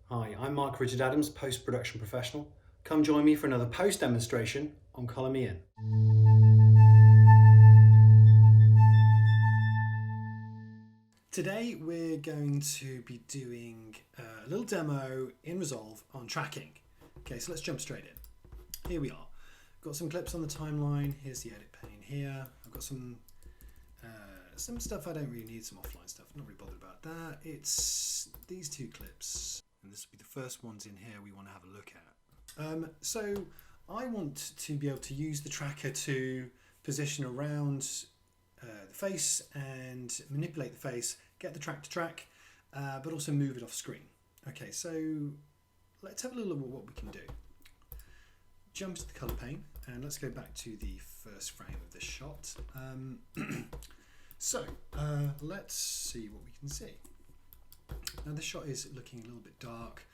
Hi, I'm Mark Richard Adams, post-production professional. Come join me for another post demonstration on Colour Me In. Today we're going to be doing a little demo in Resolve on tracking. Okay, so let's jump straight in. Here we are. Got some clips on the timeline. Here's the edit pane here. I've got some stuff I don't really need, some offline stuff. Not really bothered about that. It's these two clips. And this will be the first ones in here we want to have a look at. So I want to be able to use the tracker to position around the face and manipulate the face, get the track to track, but also move it off screen. Okay, so let's have a little look at what we can do. Jump to the colour pane and let's go back to the first frame of this shot. Let's see what we can see. Now the shot is looking a little bit dark.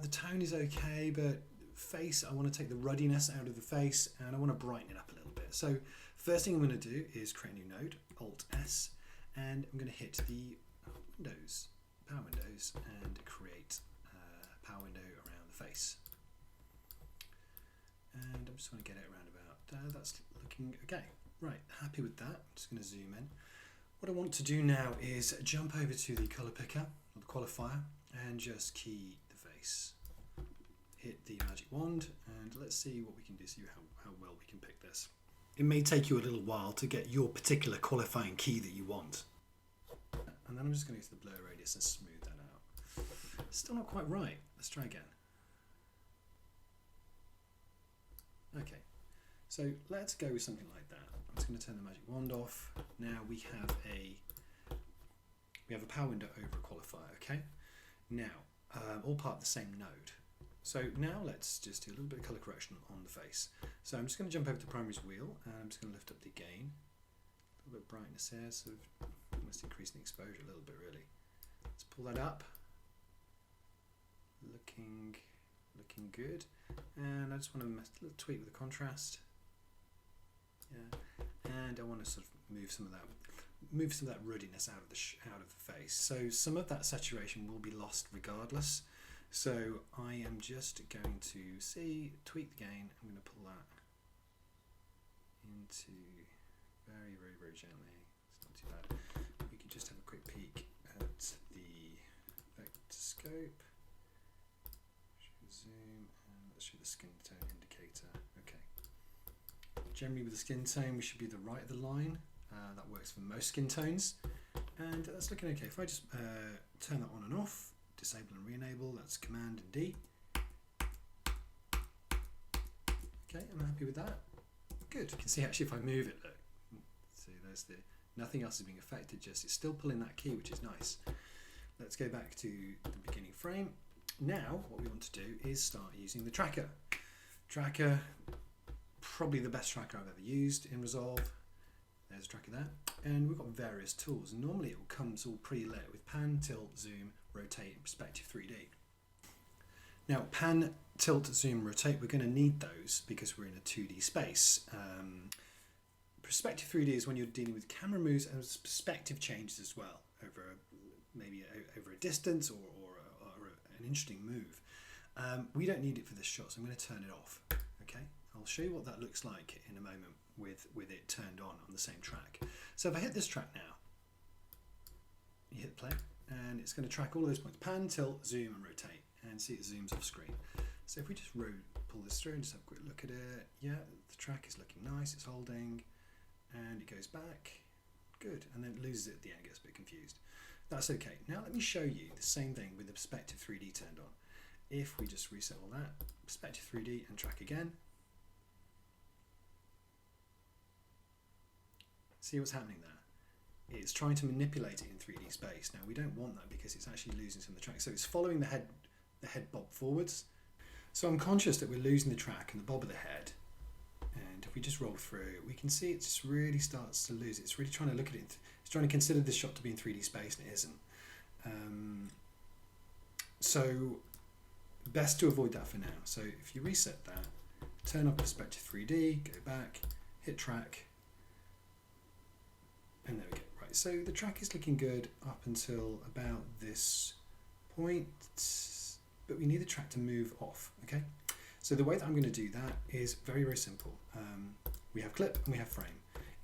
The tone is okay, but face, I want to take the ruddiness out of the face and I want to brighten it up a little bit. So first thing I'm going to do is create a new node, Alt S, and I'm going to hit the windows, power windows, and create a power window around the face. And I'm just going to get it around about there. That's looking okay. Right, happy with that. I'm just going to zoom in. What I want to do now is jump over to the colour picker, or the qualifier, and just key the face. Hit the magic wand, and let's see what we can do, see how well we can pick this. It may take you a little while to get your particular qualifying key that you want. And then I'm just going to go to the blur radius and smooth that out. Still not quite right. Let's try again. Okay, so let's go with something like that. I'm just going to turn the magic wand off. Now we have a power window over a qualifier. Okay, now all part of the same node. So now let's just do a little bit of colour correction on the face. So I'm just going to jump over to primary's wheel and I'm just going to lift up the gain. A little bit of brightness here, so almost increasing the exposure a little bit really. Let's pull that up. Looking good. And I just want to mess a little tweak with the contrast. Yeah. And I want to sort of move some of that ruddiness out of the face. So some of that saturation will be lost regardless. So I am just going to tweak the gain. I'm going to pull that into very, very, very gently. It's not too bad. We can just have a quick peek at the vector scope. Zoom and let's show the skin tone indicator. Okay. Generally with the skin tone we should be the right of the line. That works for most skin tones. And that's looking okay. If I just turn that on and off, disable and re-enable, that's Command and D. Okay, I'm happy with that. Good. You can see actually if I move it, look. See, there's nothing else is being affected, just it's still pulling that key, which is nice. Let's go back to the beginning frame. Now what we want to do is start using the tracker. Tracker, probably the best tracker I've ever used in Resolve. There's a tracker there. And we've got various tools. And normally it comes all pre-lit with pan, tilt, zoom, rotate, and perspective 3D. Now pan, tilt, zoom, rotate, we're going to need those because we're in a 2D space. Perspective 3D is when you're dealing with camera moves and perspective changes as well over maybe over a distance or an interesting move. We don't need it for this shot, so I'm going to turn it off. Okay, I'll show you what that looks like in a moment with it turned on the same track. So if I hit this track now, you hit play, and it's going to track all of those points: pan, tilt, zoom, and rotate. And see it zooms off screen. So if we just pull this through and just have a quick look at it, yeah, the track is looking nice. It's holding, and it goes back. Good, and then it loses it at the end, gets a bit confused. That's okay. Now let me show you the same thing with the perspective 3D turned on. If we just reset all that, perspective 3D and track again. See what's happening there? It's trying to manipulate it in 3D space. Now we don't want that because it's actually losing some of the track. So it's following the head bob forwards. So I'm conscious that we're losing the track and the bob of the head. And if we just roll through, we can see it just really starts to lose it. It's really trying to look at it. It's trying to consider this shot to be in 3D space, and it isn't. So best to avoid that for now. So if you reset that, turn up perspective 3D, go back, hit track, and there we go. Right, so the track is looking good up until about this point, but we need the track to move off, okay? So the way that I'm going to do that is very, very simple. We have clip and we have frame.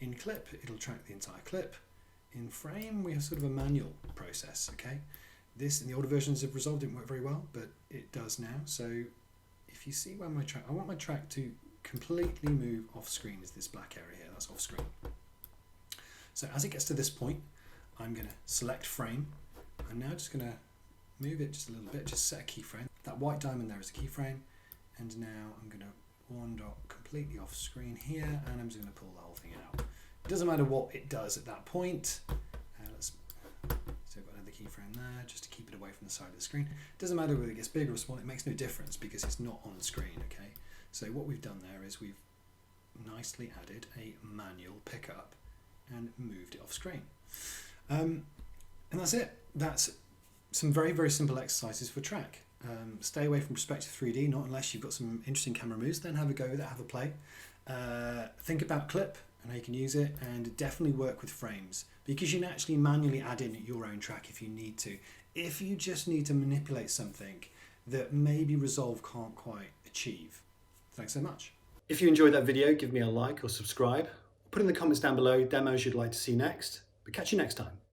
In clip, it'll track the entire clip. In frame, we have sort of a manual process, okay? This, in the older versions of Resolve, didn't work very well, but it does now. So if you see where my track, I want my track to completely move off screen, is this black area here, that's off screen. So as it gets to this point, I'm going to select frame. I'm now just going to move it just a little bit, just set a keyframe. That white diamond there is a keyframe. And now I'm going to wander completely off screen here, and I'm just going to pull the whole thing out. It doesn't matter what it does at that point. So I've got another keyframe there, just to keep it away from the side of the screen. It doesn't matter whether it gets big or small, it makes no difference because it's not on the screen, okay? So what we've done there is we've nicely added a manual pickup and moved it off screen. And that's it. That's some very, very simple exercises for track. Stay away from perspective 3D, not unless you've got some interesting camera moves, then have a go with it, have a play. Think about clip and how you can use it, and definitely work with frames because you can actually manually add in your own track if you need to. If you just need to manipulate something that maybe Resolve can't quite achieve. Thanks so much. If you enjoyed that video, give me a like or subscribe. Put in the comments down below demos you'd like to see next, but catch you next time.